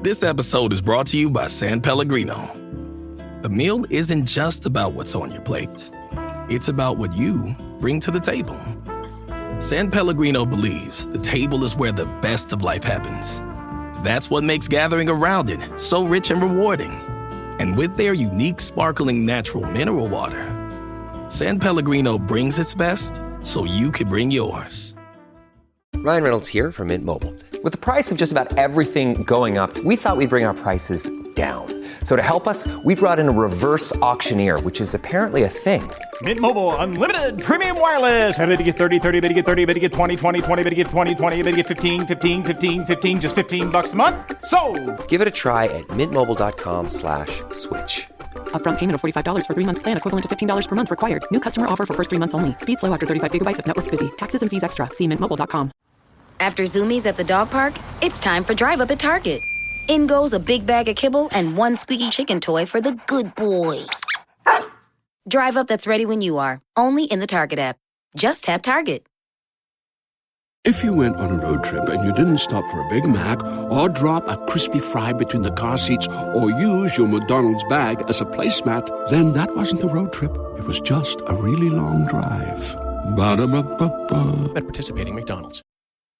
This episode is brought to you by San Pellegrino. A meal isn't just about what's on your plate. It's about what you bring to the table. San Pellegrino believes the table is where the best of life happens. That's what makes gathering around it so rich and rewarding. And with their unique sparkling natural mineral water, San Pellegrino brings its best so you can bring yours. Ryan Reynolds here from Mint Mobile. With the price of just about everything going up, we thought we'd bring our prices down. So to help us, we brought in a reverse auctioneer, which is apparently a thing. Mint Mobile Unlimited Premium Wireless. How to get 30, 30, bit to get 30, bit to get 20, 20, 20, bit to get 20, 20, bit to get 15, 15, 15, 15, just $15 a month? Sold! Give it a try at mintmobile.com/switch. Upfront payment of $45 for 3-month plan, equivalent to $15 per month required. New customer offer for first 3 months only. Speed slow after 35 gigabytes if network's busy. Taxes and fees extra. See mintmobile.com. After Zoomies at the dog park, it's time for Drive Up at Target. In goes a big bag of kibble and one squeaky chicken toy for the good boy. Drive Up that's ready when you are. Only in the Target app. Just tap Target. If you went on a road trip and you didn't stop for a Big Mac or drop a crispy fry between the car seats or use your McDonald's bag as a placemat, then that wasn't a road trip. It was just a really long drive. Ba-da-ba-ba-ba. At participating McDonald's.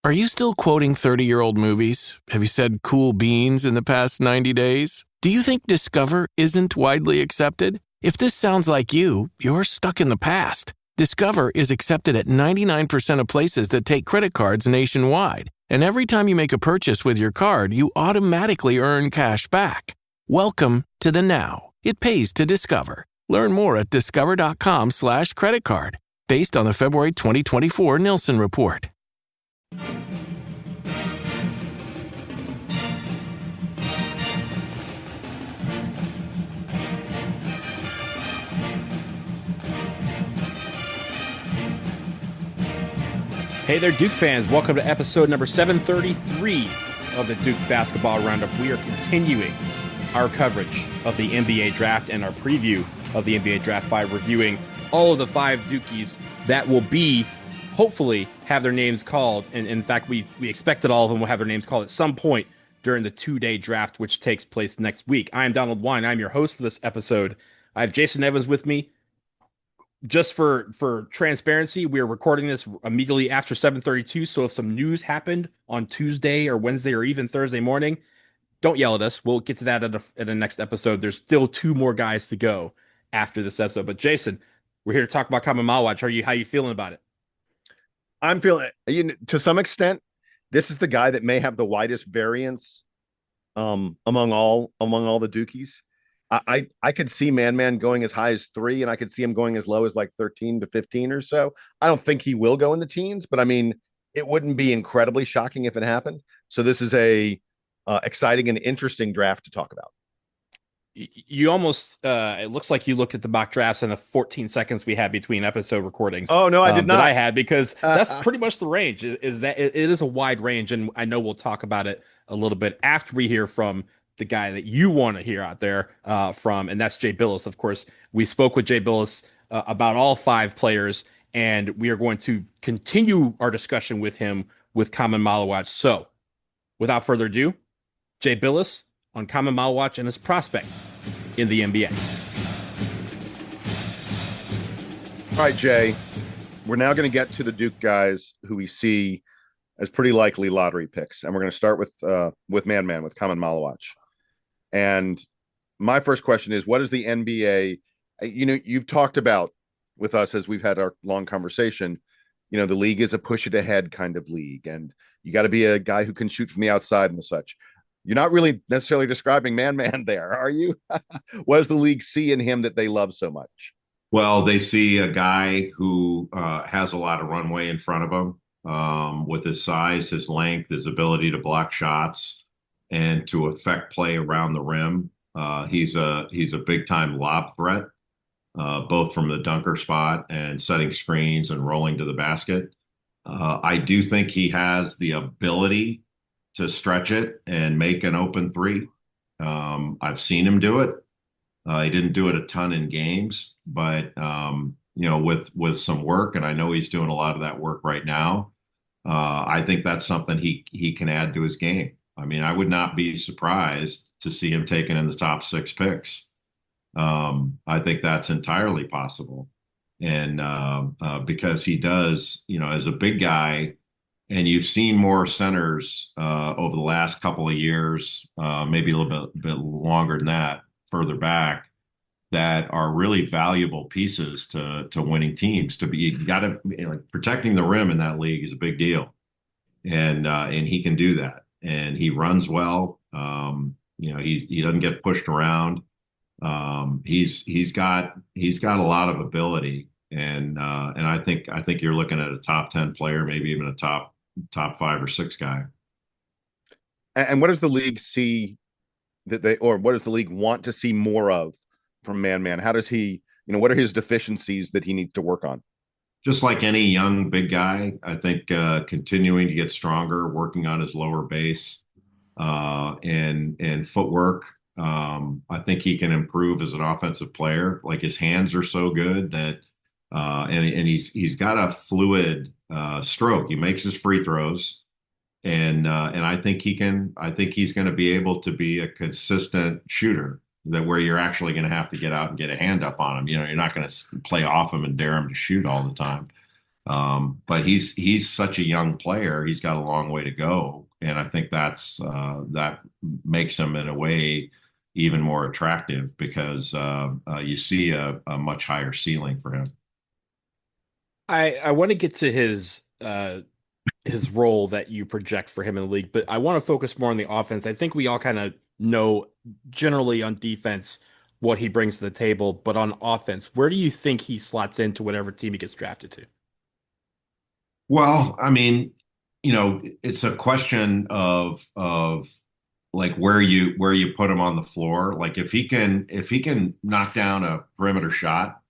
Are you still quoting 30-year-old movies? Have you said cool beans in the past 90 days? Do you think Discover isn't widely accepted? If this sounds like you, you're stuck in the past. Discover is accepted at 99% of places that take credit cards nationwide. And every time you make a purchase with your card, you automatically earn cash back. Welcome to the now. It pays to Discover. Learn more at discover.com/creditcard. Based on the February 2024 Nielsen report. Hey there, Duke fans. Welcome to episode number 733 of the Duke Basketball Roundup. We are continuing our coverage of the NBA Draft and our preview of the NBA Draft by reviewing all of the 5 Dukies that will be, hopefully, have their names called. And in fact, we expect that all of them will have their names called at some point during the 2-day draft, which takes place next week. I am Donald Wine. I'm your host for this episode. I have Jason Evans with me. Just for transparency, we are recording this immediately after 7:32. So if some news happened on Tuesday or Wednesday or even Thursday morning, don't yell at us. We'll get to that at the next episode. There's still 2 more guys to go after this episode. But Jason, we're here to talk about Khaman Maluach. How you feeling about it? I'm feeling it. To some extent, this is the guy that may have the widest variance among all the Dukies. I could see Man going as high as 3, and I could see him going as low as like 13 to 15 or so. I don't think he will go in the teens, but I mean, it wouldn't be incredibly shocking if it happened. So this is a exciting and interesting draft to talk about. You almost it looks like you looked at the mock drafts in the 14 seconds we had between episode recordings. Oh no, I did not. That I had, because that's pretty much the range. Is that it is a wide range, and I know we'll talk about it a little bit after we hear from the guy that you want to hear out there from, and that's Jay Bilas. Of course, we spoke with Jay Bilas about all 5 players, and we are going to continue our discussion with him with Khaman Maluach. So, without further ado, Jay Bilas on Khaman Maluach and his prospects in the NBA. All right, Jay, we're now going to get to the Duke guys who we see as pretty likely lottery picks, and we're going to start with Man with Khaman Maluach. And my first question is, what is the NBA? You've talked about with us as we've had our long conversation, the league is a push it ahead kind of league, and you got to be a guy who can shoot from the outside and such. You're not really necessarily describing Man there, are you? What does the league see in him that they love so much? Well, they see a guy who has a lot of runway in front of him with his size, his length, his ability to block shots and to affect play around the rim. He's a big time lob threat, both from the dunker spot and setting screens and rolling to the basket. I do think he has the ability to stretch it and make an open 3. I've seen him do it. He didn't do it a ton in games, but with some work, and I know he's doing a lot of that work right now. I think that's something he can add to his game. I mean, I would not be surprised to see him taken in the top 6 picks. I think that's entirely possible. And because he does, as a big guy, and you've seen more centers over the last couple of years, maybe a little bit longer than that, further back, that are really valuable pieces to winning teams. You got to, protecting the rim in that league is a big deal, and he can do that, and he runs well. He doesn't get pushed around. He's got a lot of ability, and I think you're looking at a top 10 player, maybe even a top 5 or 6 guy. And what does the league see or what does the league want to see more of from Man? How does he, what are his deficiencies that he needs to work on? Just like any young big guy, I think continuing to get stronger, working on his lower base, and footwork. I think he can improve as an offensive player. Like, his hands are so good that, and he's got a fluid stroke. He makes his free throws, and I think he's going to be able to be a consistent shooter, that where you're actually going to have to get out and get a hand up on him. You're not going to play off him and dare him to shoot all the time. But he's such a young player. He's got a long way to go, and I think that makes him in a way even more attractive, because you see a much higher ceiling for him. I want to get to his role that you project for him in the league, but I want to focus more on the offense. I think we all kind of know generally on defense what he brings to the table, but on offense, where do you think he slots into whatever team he gets drafted to? Well, I mean, it's a question of like where you put him on the floor. Like, if he can knock down a perimeter shot,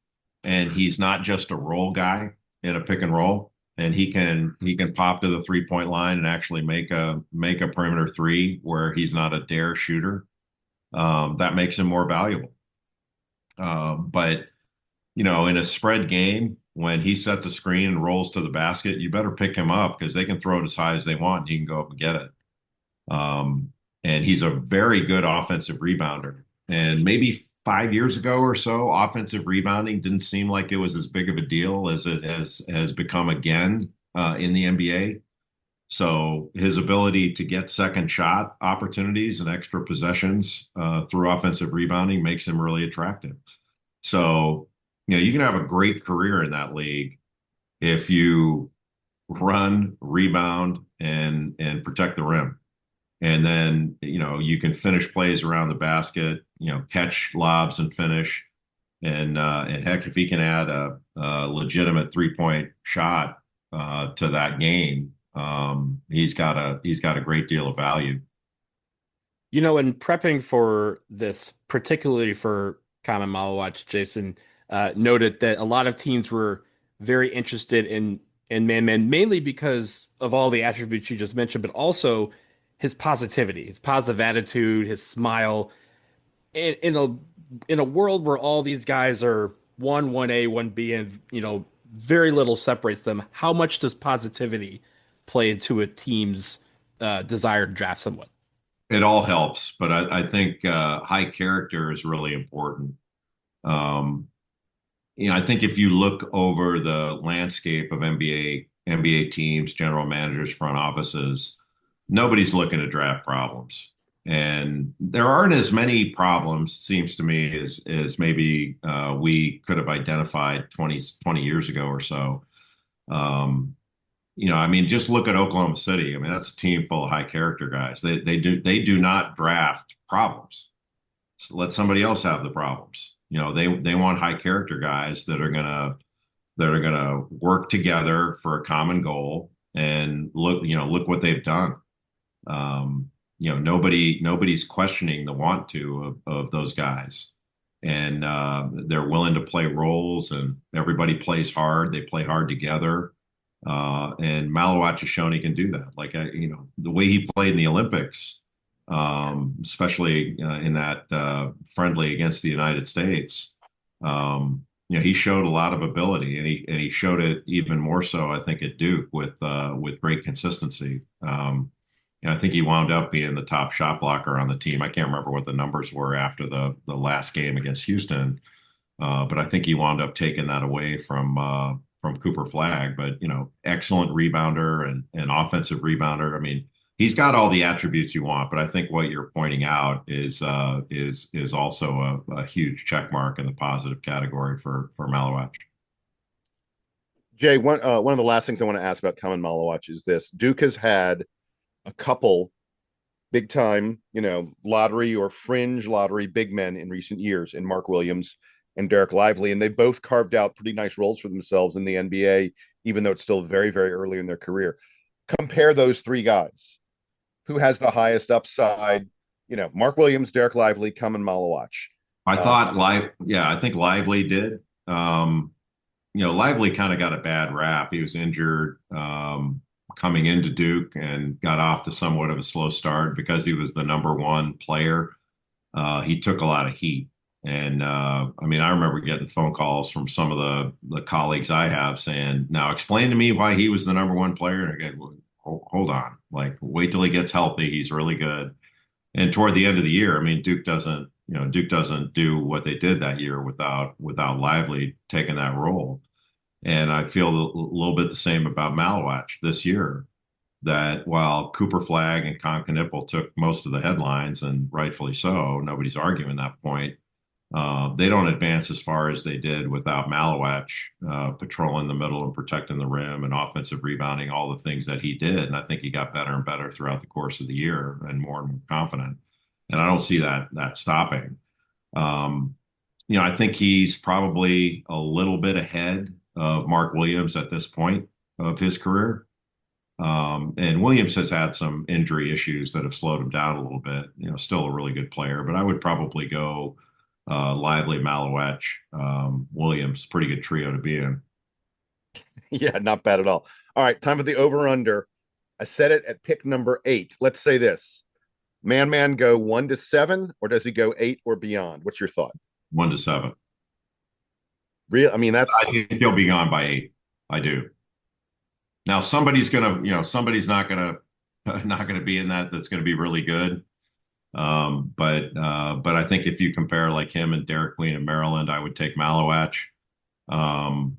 and he's not just a roll guy in a pick and roll, and he can pop to the 3-point line and actually make a perimeter three where he's not a dare shooter, that makes him more valuable. But in a spread game, when he sets the screen and rolls to the basket, you better pick him up, because they can throw it as high as they want, and you can go up and get it. And he's a very good offensive rebounder. And maybe 5 years ago or so, offensive rebounding didn't seem like it was as big of a deal as it has become again in the NBA. So his ability to get second shot opportunities and extra possessions through offensive rebounding makes him really attractive. So, you can have a great career in that league if you run, rebound, and protect the rim. And then, you can finish plays around the basket, catch lobs and finish. And heck, if he can add a legitimate 3-point shot to that game, he's got a great deal of value. In prepping for this, particularly for Khaman Maluach, Jason noted that a lot of teams were very interested in Man, mainly because of all the attributes you just mentioned, but also his positivity, his positive attitude, his smile. In a world where all these guys are 1A, 1B, and very little separates them, how much does positivity play into a team's desire to draft someone? It all helps, but I think high character is really important. I think if you look over the landscape of NBA teams, general managers, front offices, nobody's looking to draft problems. And there aren't as many problems, seems to me, as maybe we could have identified 20 years ago or so. I mean, just look at Oklahoma City. I mean, that's a team full of high character guys. They do not draft problems. So let somebody else have the problems. They want high character guys that are gonna work together for a common goal. And look what they've done. Nobody's questioning the want to of those guys, and they're willing to play roles, and everybody plays hard. They play hard together, and Maluach has shown he can do that. Like, the way he played in the Olympics, especially in that friendly against the United States, he showed a lot of ability, and he showed it even more so, I think, at Duke with great consistency. I think he wound up being the top shot blocker on the team. I can't remember what the numbers were after the last game against Houston, but I think he wound up taking that away from Cooper Flagg. But excellent rebounder and offensive rebounder. I mean, he's got all the attributes you want. But I think what you're pointing out is also a huge check mark in the positive category for Maluach. Jay, one of the last things I want to ask about Khaman Maluach is this: Duke has had a couple big time, lottery or fringe lottery big men in recent years in Mark Williams and Derek Lively, and they both carved out pretty nice roles for themselves in the NBA, even though it's still very, very early in their career. Compare those three guys. Who has the highest upside? Mark Williams, Derek Lively, Khaman Maluach. I think Lively did. Lively kind of got a bad rap. He was injured coming into Duke and got off to somewhat of a slow start because he was the number one player. He took a lot of heat. And I remember getting phone calls from some of the colleagues I have saying, now explain to me why he was the number one player. And again, hold on, wait till he gets healthy. He's really good. And toward the end of the year, Duke doesn't do what they did that year without Lively taking that role. And I feel a little bit the same about Maluach this year, that while Cooper Flagg and Con Knipple took most of the headlines, and rightfully so, nobody's arguing that point, they don't advance as far as they did without Maluach patrolling the middle and protecting the rim and offensive rebounding, all the things that he did. And I think he got better and better throughout the course of the year and more confident. And I don't see that stopping. I think he's probably a little bit ahead of Mark Williams at this point of his career. And Williams has had some injury issues that have slowed him down a little bit. Still a really good player, but I would probably go Lively, Maluach, Williams. Pretty good trio to be in. Yeah, not bad at all. All right, time for the over-under. I set it at pick number 8. Let's say this: Man go 1 to 7, or does he go 8 or beyond? What's your thought? 1 to 7. Real? I think he'll be gone by 8. I do. Now somebody's not gonna be in that's gonna be really good. But I think if you compare like him and Derek Queen in Maryland, I would take Maluach. Some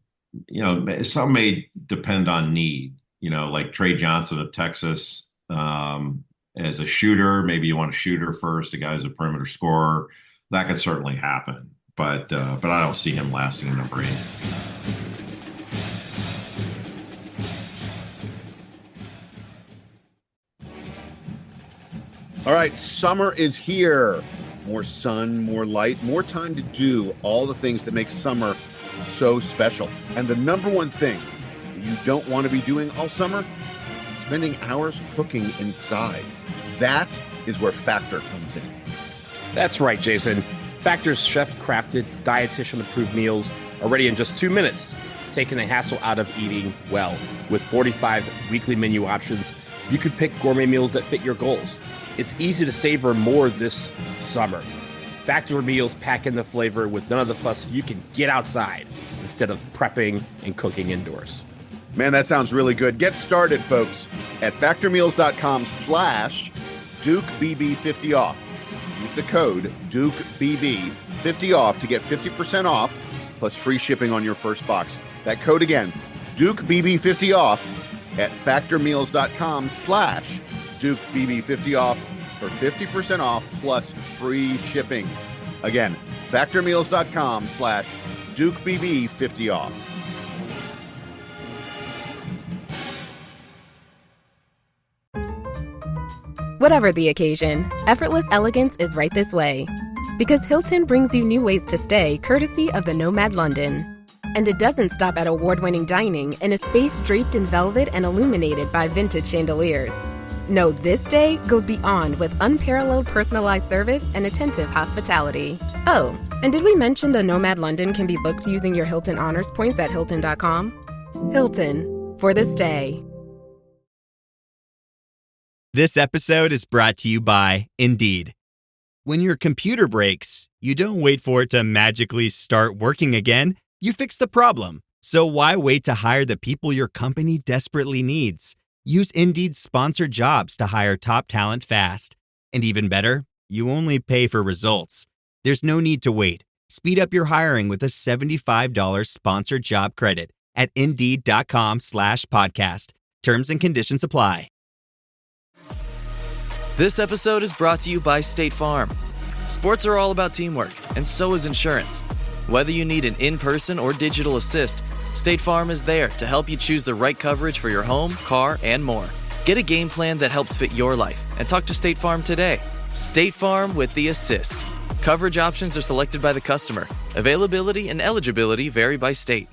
may depend on need, like Trey Johnson of Texas, as a shooter. Maybe you want a shooter first, a guy who's a perimeter scorer. That could certainly happen, but I don't see him lasting in number 8. All right, summer is here. More sun, more light, more time to do all the things that make summer so special. And the number one thing that you don't want to be doing all summer, spending hours cooking inside. That is where Factor comes in. That's right, Jason. Factor's chef-crafted, dietitian-approved meals are ready in just 2 minutes, taking the hassle out of eating well. With 45 weekly menu options, you could pick gourmet meals that fit your goals. It's easy to savor more this summer. Factor meals pack in the flavor with none of the fuss. You can get outside instead of prepping and cooking indoors. Man, that sounds really good. Get started, folks, at factormeals.com/DukeBB50 off. Use the code DukeBB50 off to get 50% off plus free shipping on your first box. That code again, DukeBB50 off at factormeals.com/DukeBB50 off for 50% off plus free shipping. Again, factormeals.com/DukeBB50 off. Whatever the occasion, effortless elegance is right this way. Because Hilton brings you new ways to stay courtesy of the Nomad London. And it doesn't stop at award-winning dining in a space draped in velvet and illuminated by vintage chandeliers. No, this day goes beyond with unparalleled personalized service and attentive hospitality. Oh, and did we mention the Nomad London can be booked using your Hilton Honors points at Hilton.com? Hilton, for this day. This episode is brought to you by Indeed. When your computer breaks, you don't wait for it to magically start working again. You fix the problem. So why wait to hire the people your company desperately needs? Use Indeed's sponsored jobs to hire top talent fast. And even better, you only pay for results. There's no need to wait. Speed up your hiring with a $75 sponsored job credit at Indeed.com/podcast. Terms and conditions apply. This episode is brought to you by State Farm. Sports are all about teamwork, and so is insurance. Whether you need an in-person or digital assist, State Farm is there to help you choose the right coverage for your home, car, and more. Get a game plan that helps fit your life and talk to State Farm today. State Farm with the assist. Coverage options are selected by the customer. Availability and eligibility vary by state.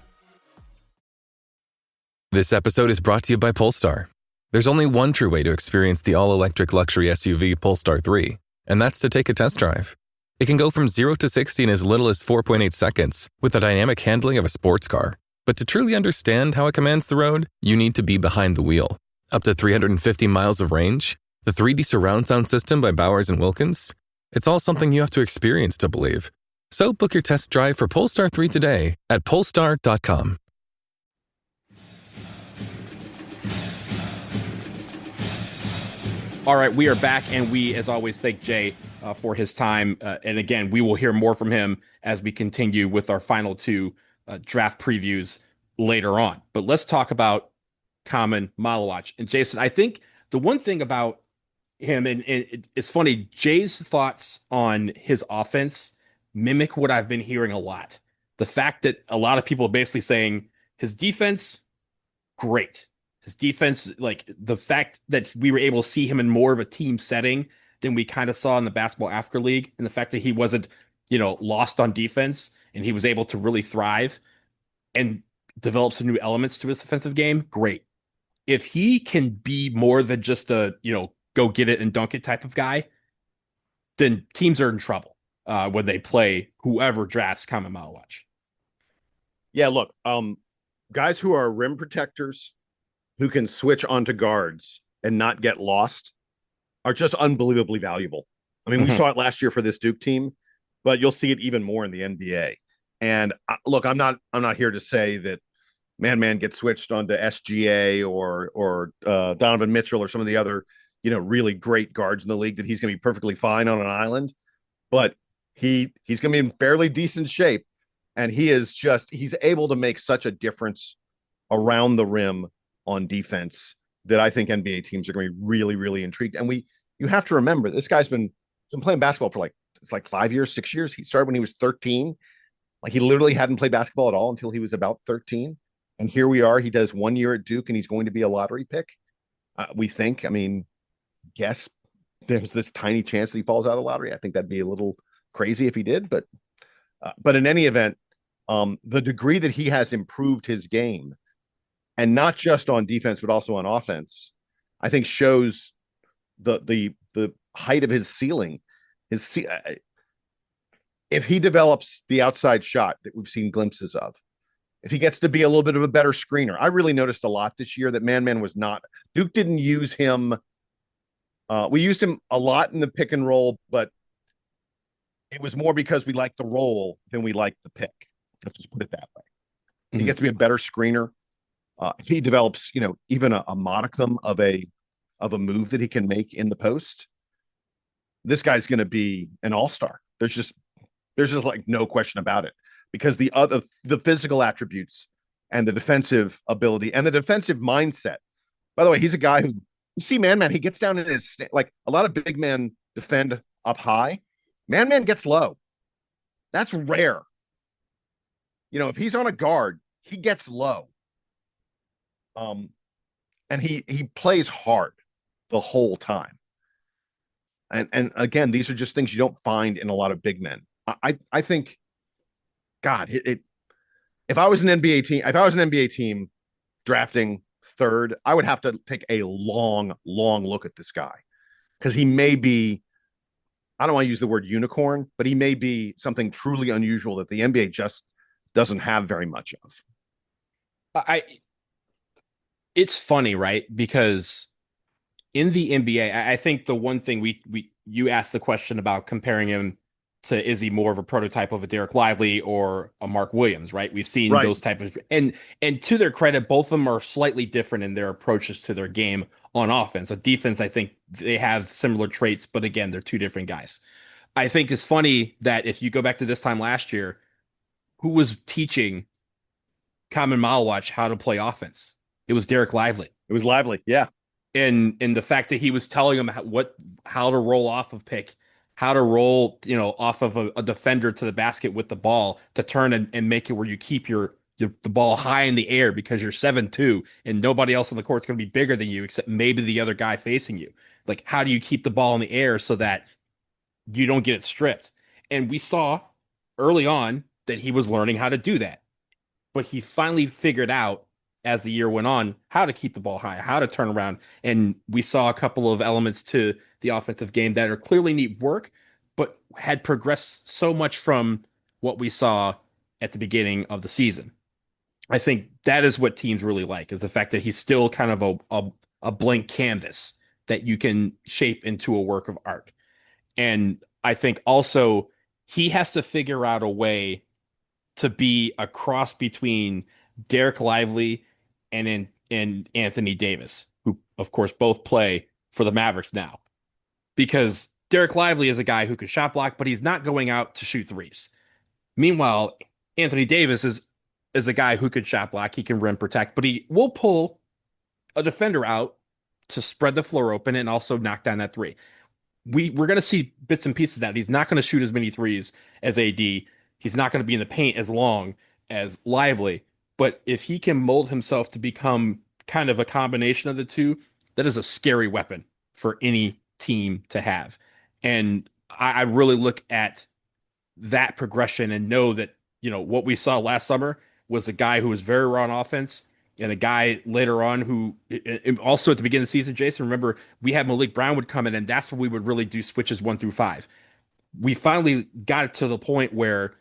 This episode is brought to you by Polestar. There's only one true way to experience the all-electric luxury SUV Polestar 3, and that's to take a test drive. It can go from 0 to 60 in as little as 4.8 seconds with the dynamic handling of a sports car. But to truly understand how it commands the road, you need to be behind the wheel. Up to 350 miles of range, the 3D surround sound system by Bowers & Wilkins. It's all something you have to experience to believe. So book your test drive for Polestar 3 today at Polestar.com. All right, we are back, and we, as always, thank Jay for his time. And again, we will hear more from him as we continue with our final two draft previews later on. But let's talk about Khaman Maluach. And Jason, I think the one thing about him, and it's funny, Jay's thoughts on his offense mimic what I've been hearing a lot. The fact that a lot of people are basically saying his defense, great. His defense, like the fact that we were able to see him in more of a team setting than we kind of saw in the Basketball Africa League, and the fact that he wasn't, lost on defense and he was able to really thrive and develop some new elements to his defensive game, great. If he can be more than just a, go get it and dunk it type of guy, then teams are in trouble when they play whoever drafts Khaman Maluach. Yeah, look, guys who are rim protectors who can switch onto guards and not get lost are just unbelievably valuable. I mean, we saw it last year for this Duke team, but you'll see it even more in the NBA. And look, I'm not here to say that Man gets switched onto SGA or Donovan Mitchell or some of the other, really great guards in the league, that he's going to be perfectly fine on an island. But he's going to be in fairly decent shape, and he's able to make such a difference around the rim on defense that I think NBA teams are going to be really, really intrigued. And you have to remember, this guy's been playing basketball for it's 5 years, 6 years. He started when he was 13. Like, he literally hadn't played basketball at all until he was about 13. And here we are. He does 1 year at Duke, and he's going to be a lottery pick. We think, guess there's this tiny chance that he falls out of the lottery. I think that'd be a little crazy if he did, but in any event, the degree that he has improved his game, and not just on defense, but also on offense, I think shows the height of his ceiling. If he develops the outside shot that we've seen glimpses of, if he gets to be a little bit of a better screener. I really noticed a lot this year that Man was not. Duke didn't use him. We used him a lot in the pick and roll, but it was more because we liked the roll than we liked the pick. Let's just put it that way. Mm-hmm. He gets to be a better screener. If he develops, even a modicum of a move that he can make in the post, this guy's going to be an all-star. There's just like no question about it, because the physical attributes and the defensive ability and the defensive mindset. By the way, he's a guy who, you see Man, he gets down in his, like a lot of big men defend up high. Man gets low. That's rare. If he's on a guard, he gets low. And he plays hard the whole time. And again, these are just things you don't find in a lot of big men. I think, God, if I was an NBA team drafting third, I would have to take a long look at this guy, because he may be, I don't want to use the word unicorn, but he may be something truly unusual that the NBA just doesn't have very much of. It's funny, right? Because in the NBA, I think the one thing you asked the question about comparing him to is he more of a prototype of a Derek Lively or a Mark Williams, right? We've seen Right. those type of and to their credit, both of them are slightly different in their approaches to their game on offense. On defense, I think they have similar traits, but again, they're two different guys. I think it's funny that if you go back to this time last year, who was teaching Khaman Maluach how to play offense? It was Derek Lively. It was Lively, yeah. And the fact that he was telling him how to roll off of pick, how to roll, off of a defender to the basket with the ball to turn and make it where you keep the ball high in the air because you're 7'2" and nobody else on the court's going to be bigger than you except maybe the other guy facing you. Like, how do you keep the ball in the air so that you don't get it stripped? And we saw early on that he was learning how to do that. But he finally figured out as the year went on how to keep the ball high, how to turn around. And we saw a couple of elements to the offensive game that are clearly neat work, but had progressed so much from what we saw at the beginning of the season. I think that is what teams really like, is the fact that he's still kind of a blank canvas that you can shape into a work of art. And I think also he has to figure out a way to be a cross between Derek Lively and Anthony Davis, who of course both play for the Mavericks now. Because Derek Lively is a guy who can shot block, but he's not going out to shoot threes. Meanwhile, Anthony Davis is a guy who can shot block, he can rim protect, but he will pull a defender out to spread the floor open and also knock down that three. We're going to see bits and pieces of that. He's not going to shoot as many threes as AD. He's not going to be in the paint as long as Lively. But if he can mold himself to become kind of a combination of the two, that is a scary weapon for any team to have. And I really look at that progression and know that, what we saw last summer was a guy who was very raw on offense and a guy later on who also at the beginning of the season, Jason, remember we had Malik Brown would come in and that's when we would really do switches 1-5. We finally got it to the point where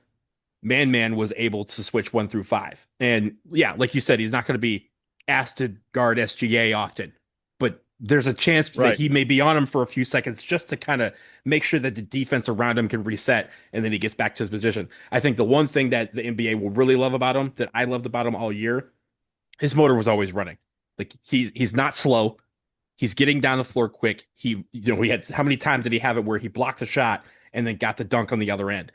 Man was able to switch 1-5. And yeah, like you said, he's not going to be asked to guard SGA often, but there's a chance that he may be on him for a few seconds just to kind of make sure that the defense around him can reset and then he gets back to his position. I think the one thing that the NBA will really love about him, that I loved about him all year, his motor was always running. Like he's not slow. He's getting down the floor quick. He had, how many times did he have it where he blocked a shot and then got the dunk on the other end?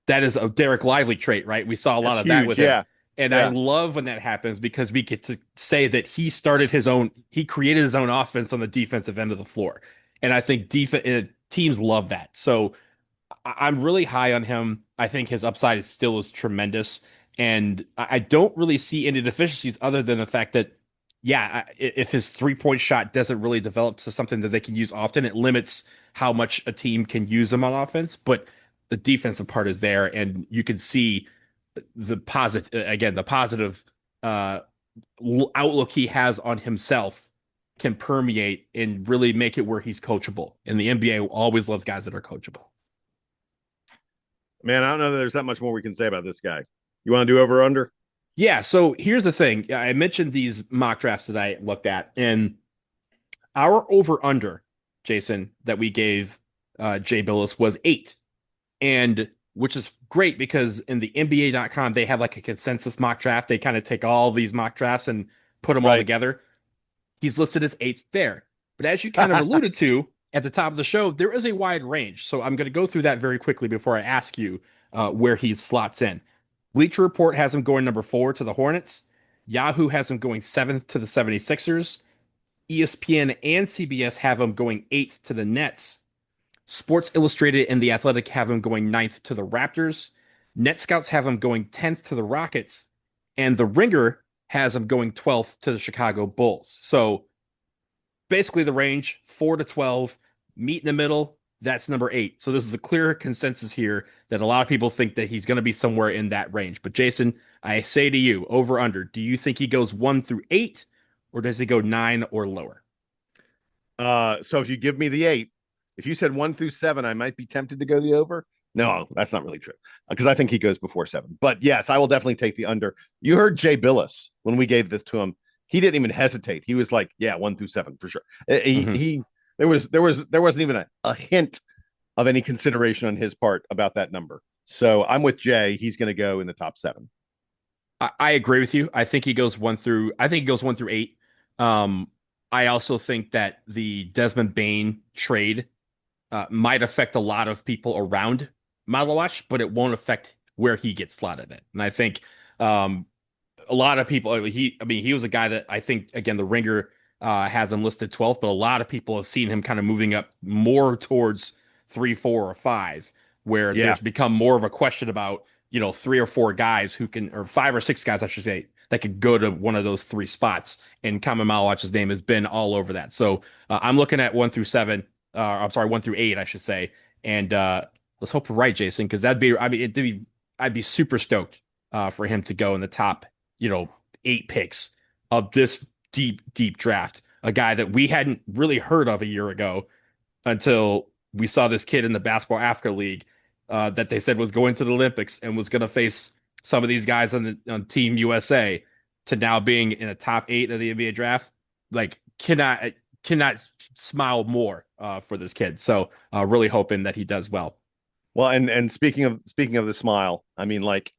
That is a Derek Lively trait, right? We saw a lot of that with him. And I love when that happens because we get to say that he created his own offense on the defensive end of the floor. And I think teams love that. So I'm really high on him. I think his upside still is tremendous. And I don't really see any deficiencies other than the fact that, if his 3-point shot doesn't really develop to something that they can use often, it limits how much a team can use him on offense. But the defensive part is there, and you can see the positive outlook he has on himself can permeate and really make it where he's coachable. And the NBA always loves guys that are coachable. Man, I don't know that there's that much more we can say about this guy. You want to do over under? Yeah. So here's the thing. I mentioned these mock drafts that I looked at, and our over under, Jason, that we gave Jay Bilas was 8. And which is great because in the NBA.com, they have like a consensus mock draft. They kind of take all these mock drafts and put them all together. He's listed as 8th there. But as you kind of alluded to at the top of the show, there is a wide range. So I'm going to go through that very quickly before I ask you where he slots in. Bleacher Report has him going number 4 to the Hornets. Yahoo has him going 7th to the 76ers. ESPN and CBS have him going 8th to the Nets. Sports Illustrated and The Athletic have him going 9th to the Raptors. Net Scouts have him going 10th to the Rockets. And The Ringer has him going 12th to the Chicago Bulls. So basically the range, 4 to 12, meet in the middle, that's number 8. So this is a clear consensus here that a lot of people think that he's going to be somewhere in that range. But Jason, I say to you, over under, do you think he goes 1 through 8 or does he go 9 or lower? So if you give me the 8, if you said 1 through 7, I might be tempted to go the over. No, that's not really true because I think he goes before 7. But yes, I will definitely take the under. You heard Jay Bilas when we gave this to him. He didn't even hesitate. He was like, "Yeah, 1 through 7 for sure." There wasn't even a hint of any consideration on his part about that number. So I'm with Jay. He's going to go in the top 7. I agree with you. I think he goes 1 through 8. I also think that the Desmond Bain trade might affect a lot of people around Maluach, but it won't affect where he gets slotted in. And I think a lot of people, he was a guy that I think, again, the Ringer has him listed 12th, but a lot of people have seen him kind of moving up more towards 3, 4, or 5, where there's become more of a question about, 3 or 4 guys who can, or 5 or 6 guys, I should say, that could go to one of those 3 spots. And Khaman Maluach's name has been all over that. So I'm looking at 1 through 7. I'm sorry, 1 through 8, I should say. And let's hope we're right, Jason, because I'd be super stoked for him to go in the top, 8 picks of this deep draft. A guy that we hadn't really heard of a year ago until we saw this kid in the Basketball Africa League that they said was going to the Olympics and was going to face some of these guys on Team USA, to now being in the top 8 of the NBA draft. Like, cannot smile more for this kid. So really hoping that he does well. Well, and speaking of the smile, I mean, like,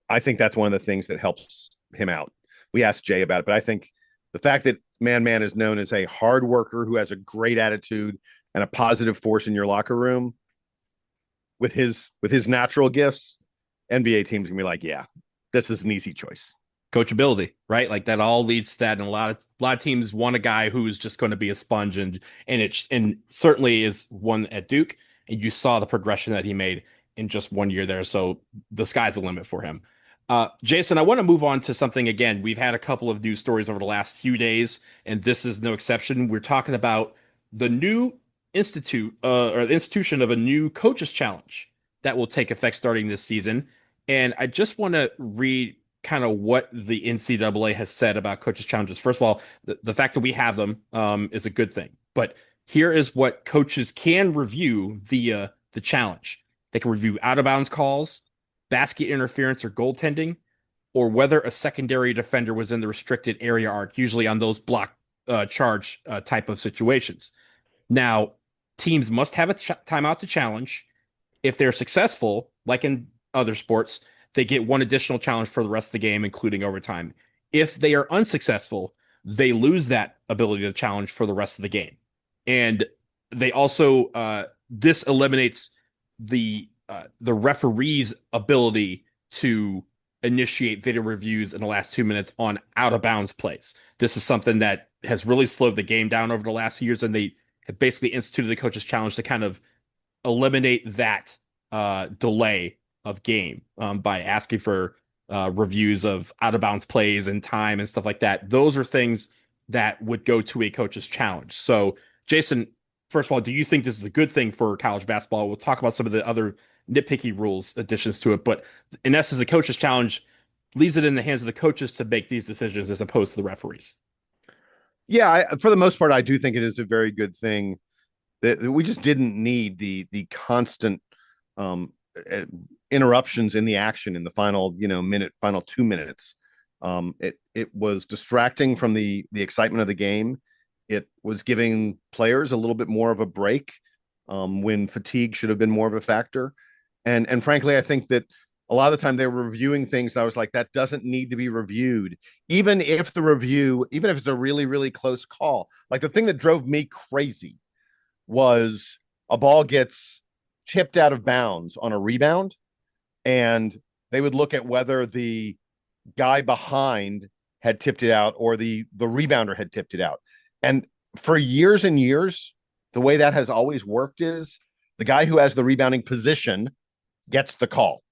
I think that's one of the things that helps him out. We asked Jay about it, but I think the fact that Man is known as a hard worker who has a great attitude and a positive force in your locker room, with his natural gifts, NBA teams can be like, yeah, this is an easy choice. Coachability, right? Like, that all leads to that, and a lot of teams want a guy who's just going to be a sponge, and certainly is one at Duke. And you saw the progression that he made in just 1 year there. So the sky's the limit for him. Jason, I want to move on to something. Again, we've had a couple of news stories over the last few days, and this is no exception. We're talking about the new or the institution of a new coaches challenge that will take effect starting this season. And I just want to read kind of what the NCAA has said about coaches challenges. First of all, the fact that we have them is a good thing. But here is what coaches can review via the challenge. They can review out-of-bounds calls, basket interference or goaltending, or whether a secondary defender was in the restricted area arc, usually on those block charge type of situations. Now, teams must have a timeout to challenge. If they're successful, like in other sports, they get one additional challenge for the rest of the game, including overtime. If they are unsuccessful, they lose that ability to challenge for the rest of the game. And they also, this eliminates the referee's ability to initiate video reviews in the last 2 minutes on out of bounds plays. This is something that has really slowed the game down over the last few years, and they have basically instituted the coaches challenge to kind of eliminate that delay of game by asking for reviews of out of bounds plays and time and stuff like that. Those are things that would go to a coach's challenge. So, Jason, first of all, do you think this is a good thing for college basketball? We'll talk about some of the other nitpicky rules additions to it, but in essence, the coach's challenge leaves it in the hands of the coaches to make these decisions as opposed to the referees. Yeah, for the most part, I do think it is a very good thing that we just didn't need the constant interruptions in the action in the final final 2 minutes. It was distracting from the excitement of the game. It was giving players a little bit more of a break when fatigue should have been more of a factor. And frankly, I think that a lot of the time they were reviewing things. I was like, that doesn't need to be reviewed, even if it's a really, really close call. Like, the thing that drove me crazy was a ball gets tipped out of bounds on a rebound, and they would look at whether the guy behind had tipped it out or the rebounder had tipped it out. And for years and years, the way that has always worked is the guy who has the rebounding position gets the call,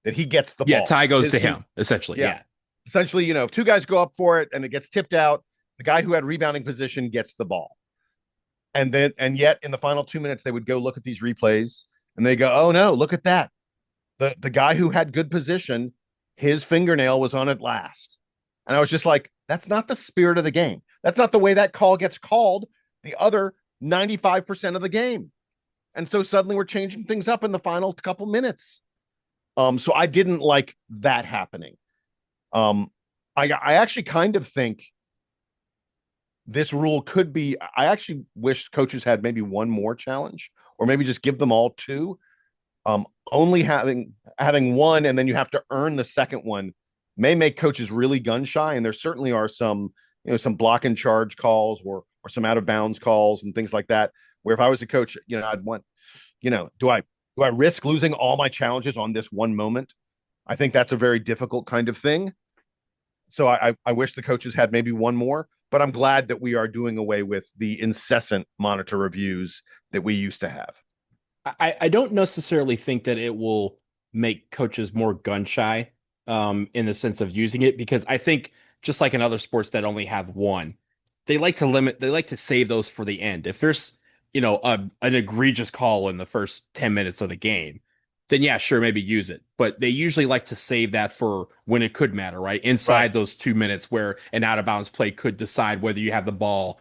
that he gets the ball. Yeah, tie goes to him, essentially. Yeah. Essentially, if 2 guys go up for it and it gets tipped out, the guy who had rebounding position gets the ball. And yet in the final 2 minutes, they would go look at these replays and they go, oh no, look at that. The guy who had good position, his fingernail was on it last. And I was just like, that's not the spirit of the game. That's not the way that call gets called the other 95% of the game. And so suddenly we're changing things up in the final couple minutes. So I didn't like that happening. I actually kind of think this rule could be, I actually wish coaches had maybe one more challenge, or maybe just give them all two. Only having one and then you have to earn the second one may make coaches really gun shy. And there certainly are some, some block and charge calls or some out of bounds calls and things like that. Where if I was a coach, I'd want, do I risk losing all my challenges on this one moment? I think that's a very difficult kind of thing. So I wish the coaches had maybe one more, but I'm glad that we are doing away with the incessant monitor reviews that we used to have. I don't necessarily think that it will make coaches more gun shy in the sense of using it, because I think just like in other sports that only have one, they like to save those for the end. If there's, an egregious call in the first 10 minutes of the game, then yeah, sure, maybe use it. But they usually like to save that for when it could matter, right? Inside those 2 minutes where an out of bounds play could decide whether you have the ball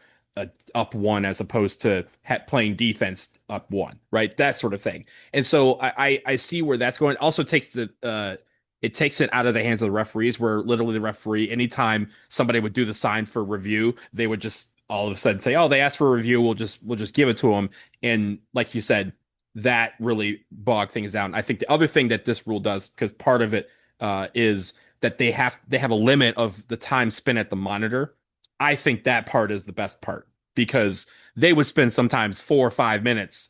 up one as opposed to playing defense up one, right? That sort of thing. And so I see where that's going. It also takes it takes it out of the hands of the referees, where literally the referee, anytime somebody would do the sign for review, they would just all of a sudden say, "Oh, they asked for a review. We'll just give it to them." And like you said, that really bogged things down. I think the other thing that this rule does, because part of it is that they have a limit of the time spent at the monitor. I think that part is the best part, because they would spend sometimes 4 or 5 minutes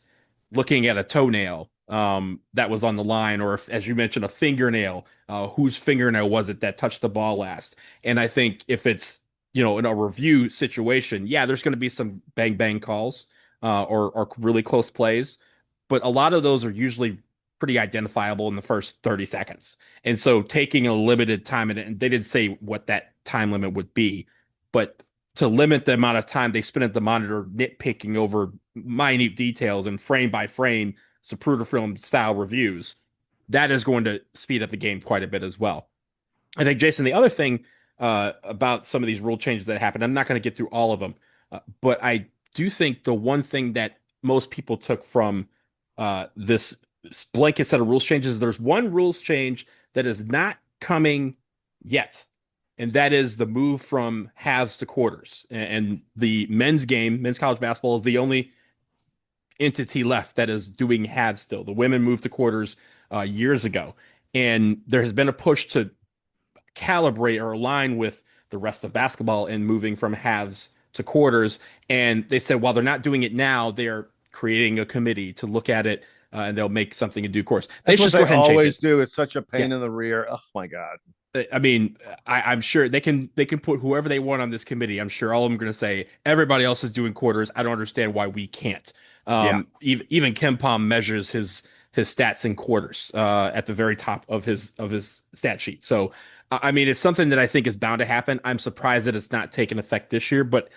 looking at a toenail that was on the line, or if, as you mentioned, a fingernail. Whose fingernail was it that touched the ball last? And I think if it's in a review situation, yeah, there's going to be some bang bang calls or really close plays, but a lot of those are usually pretty identifiable in the first 30 seconds. And so taking a limited time, and they didn't say what that time limit would be, but to limit the amount of time they spend at the monitor nitpicking over minute details and frame by frame Zapruder film style reviews, that is going to speed up the game quite a bit as well. I think, Jason, the other thing about some of these rule changes that happened, I'm not going to get through all of them, but I do think the one thing that most people took from this blanket set of rules changes, there's one rules change that is not coming yet. And that is the move from halves to quarters. And the men's college basketball, is the only entity left that is doing halves still. The women moved to quarters years ago. And there has been a push to calibrate or align with the rest of basketball in moving from halves to quarters. And they said, while they're not doing it now, they're creating a committee to look at it, and they'll make something in due course. They That's should what go ahead and always change it. do. It's such a pain in the rear. Oh my God. I mean, I'm sure they can put whoever they want on this committee. I'm sure all of them are going to say everybody else is doing quarters. I don't understand why we can't. Even Ken Pom measures his stats in quarters at the very top of his stat sheet. So I mean, it's something that I think is bound to happen. I'm surprised that it's not taken effect this year, but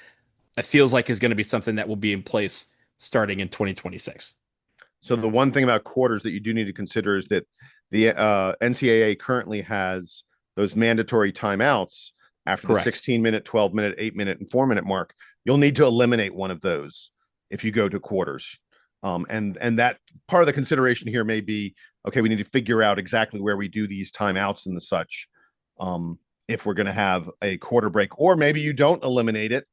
it feels like it's going to be something that will be in place starting in 2026. So the one thing about quarters that you do need to consider is that the NCAA currently has those mandatory timeouts after Correct. the 16-minute, 12-minute, 8-minute, and 4-minute mark. You'll need to eliminate one of those if you go to quarters. And that part of the consideration here may be, okay, we need to figure out exactly where we do these timeouts and the such, if we're going to have a quarter break, or maybe you don't eliminate it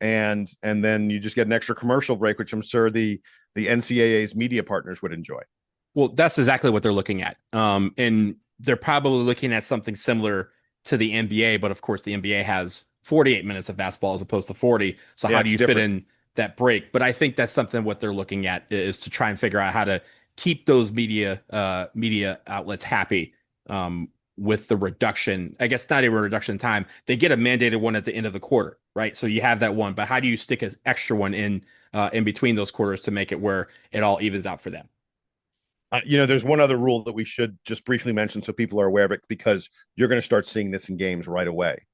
and then you just get an extra commercial break, which I'm sure the NCAA's media partners would enjoy. Well, that's exactly what they're looking at. And they're probably looking at something similar to the NBA, but of course the NBA has 48 minutes of basketball as opposed to 40. So how do you fit in that break? But I think that's something what they're looking at is to try and figure out how to keep those media outlets happy with the reduction. I guess not even a reduction in time. They get a mandated one at the end of the quarter, right? So you have that one, but how do you stick an extra one in between those quarters to make it where it all evens out for them? There's one other rule that we should just briefly mention so people are aware of it, because you're going to start seeing this in games right away.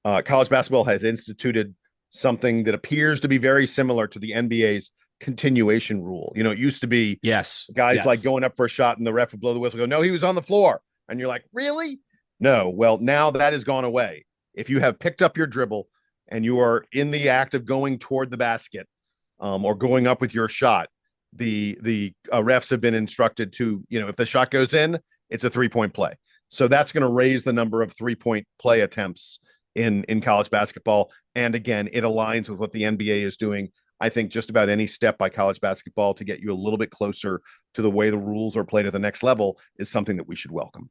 College basketball has instituted something that appears to be very similar to the NBA's continuation rule. It used to be guys like going up for a shot and the ref would blow the whistle, go, no, he was on the floor. And you're like, really? No. Well, now that has gone away. If you have picked up your dribble and you are in the act of going toward the basket or going up with your shot, the refs have been instructed to, if the shot goes in, it's a 3-point play. So that's going to raise the number of 3-point play attempts in college basketball. And again, it aligns with what the NBA is doing. I think just about any step by college basketball to get you a little bit closer to the way the rules are played at the next level is something that we should welcome.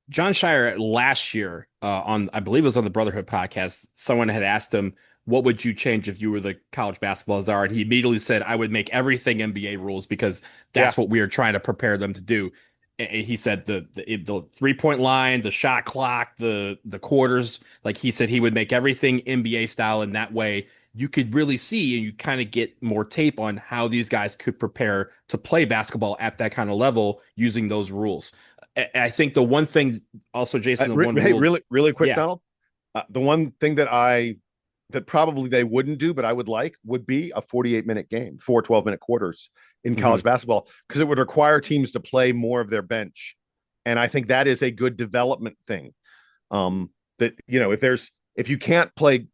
John Shire last year I believe it was on the Brotherhood podcast, someone had asked him, what would you change if you were the college basketball czar? And he immediately said, I would make everything NBA rules because that's what we are trying to prepare them to do. And he said the 3-point line, the shot clock, the quarters, like he said, he would make everything NBA style. And that way you could really see and you kind of get more tape on how these guys could prepare to play basketball at that kind of level using those rules. I think the one thing also, Jason, really quick, Donald, the one thing that probably they wouldn't do, but I would be a 48-minute game, 4 12-minute quarters in college basketball, because it would require teams to play more of their bench. And I think that is a good development thing. That, if you can't play,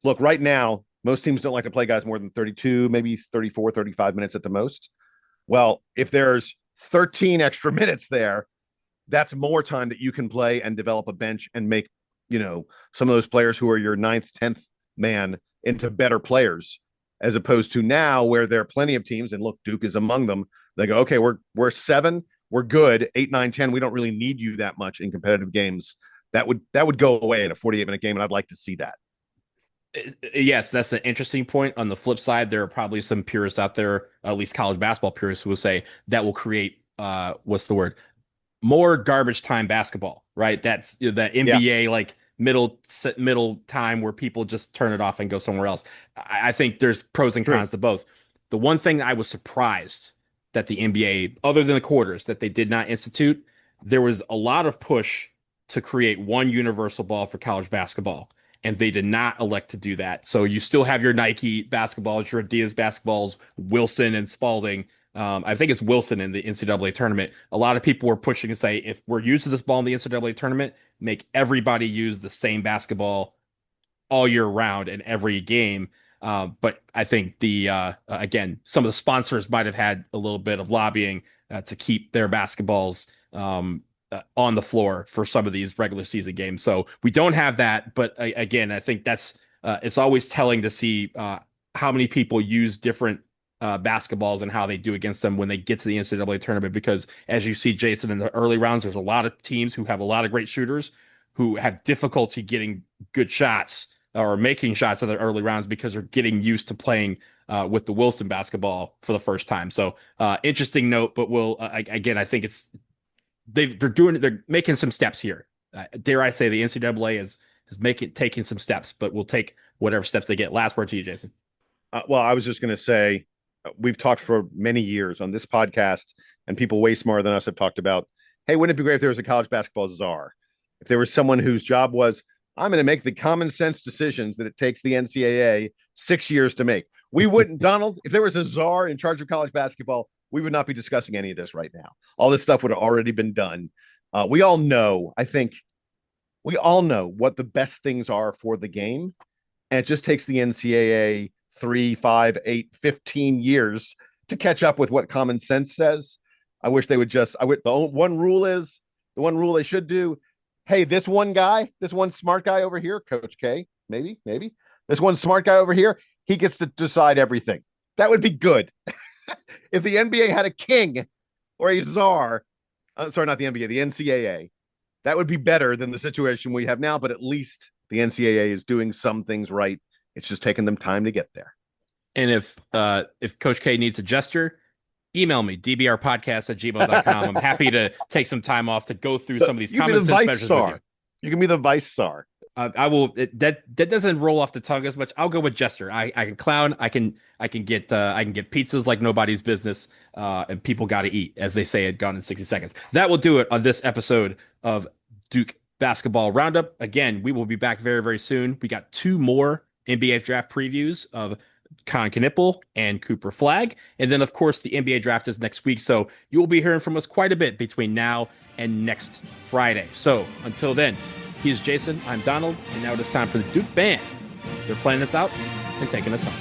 look, right now, most teams don't like to play guys more than 32, maybe 34, 35 minutes at the most. Well, if there's 13 extra minutes there, that's more time that you can play and develop a bench and make, some of those players who are your 9th, 10th man into better players, as opposed to now where there are plenty of teams, and look, Duke is among them. They go, okay, we're 7, we're good, 8, 9, 10. We don't really need you that much in competitive games. That would go away in a 48-minute game, and I'd like to see that. Yes, that's an interesting point. On the flip side, there are probably some purists out there, at least college basketball purists, who will say that will create more garbage time basketball, right? That's that NBA like middle time where people just turn it off and go somewhere else. I think there's pros and cons to both. The one thing I was surprised that the NBA, other than the quarters, that they did not institute, there was a lot of push to create one universal ball for college basketball, and they did not elect to do that. So you still have your Nike basketballs, your Adidas basketballs, Wilson and Spalding. I think it's Wilson in the NCAA tournament. A lot of people were pushing to say, if we're using this ball in the NCAA tournament, make everybody use the same basketball all year round in every game. But I think again, some of the sponsors might have had a little bit of lobbying to keep their basketballs on the floor for some of these regular season games. So we don't have that. But again, I think that's it's always telling to see how many people use different basketballs and how they do against them when they get to the NCAA tournament, because as you see, Jason, in the early rounds, there's a lot of teams who have a lot of great shooters who have difficulty getting good shots or making shots in the early rounds because they're getting used to playing with the Wilson basketball for the first time. So interesting note, but again, I think they're making some steps here. Dare I say the NCAA is taking some steps, but we'll take whatever steps they get. Last word to you, Jason. Well, I was just going to say, we've talked for many years on this podcast, and people way smarter than us have talked about, hey, wouldn't it be great if there was a college basketball czar? If there was someone whose job was, I'm going to make the common sense decisions that it takes the NCAA 6 years to make. We wouldn't, Donald, if there was a czar in charge of college basketball, we would not be discussing any of this right now. All this stuff would have already been done. We all know what the best things are for the game. And it just takes the NCAA 3, 5, 8, 15 years to catch up with what common sense says. I wish they would the one rule they should do. Hey, this one smart guy over here, Coach K, maybe this one smart guy over here, he gets to decide everything. That would be good. If the NBA had a king or a czar, sorry, not the NBA, the NCAA, that would be better than the situation we have now. But at least the NCAA is doing some things right. It's just taking them time to get there. And if Coach K needs a gesture, email me, dbrpodcast@gmail.com. I'm happy to take some time off to go through some of these common sense measures with you. You can be the vice czar. I will. That doesn't roll off the tongue as much. I'll go with gesture. I can clown. I can get pizzas like nobody's business. And people got to eat, as they say, at Gone in 60 Seconds. That will do it on this episode of Duke Basketball Roundup. Again, we will be back very, very soon. We got 2 more NBA draft previews of Con Knipple and Cooper Flagg. And then, of course, the NBA draft is next week. So you will be hearing from us quite a bit between now and next Friday. So until then, he's Jason, I'm Donald, and now it is time for the Duke Band. They're playing us out and taking us home.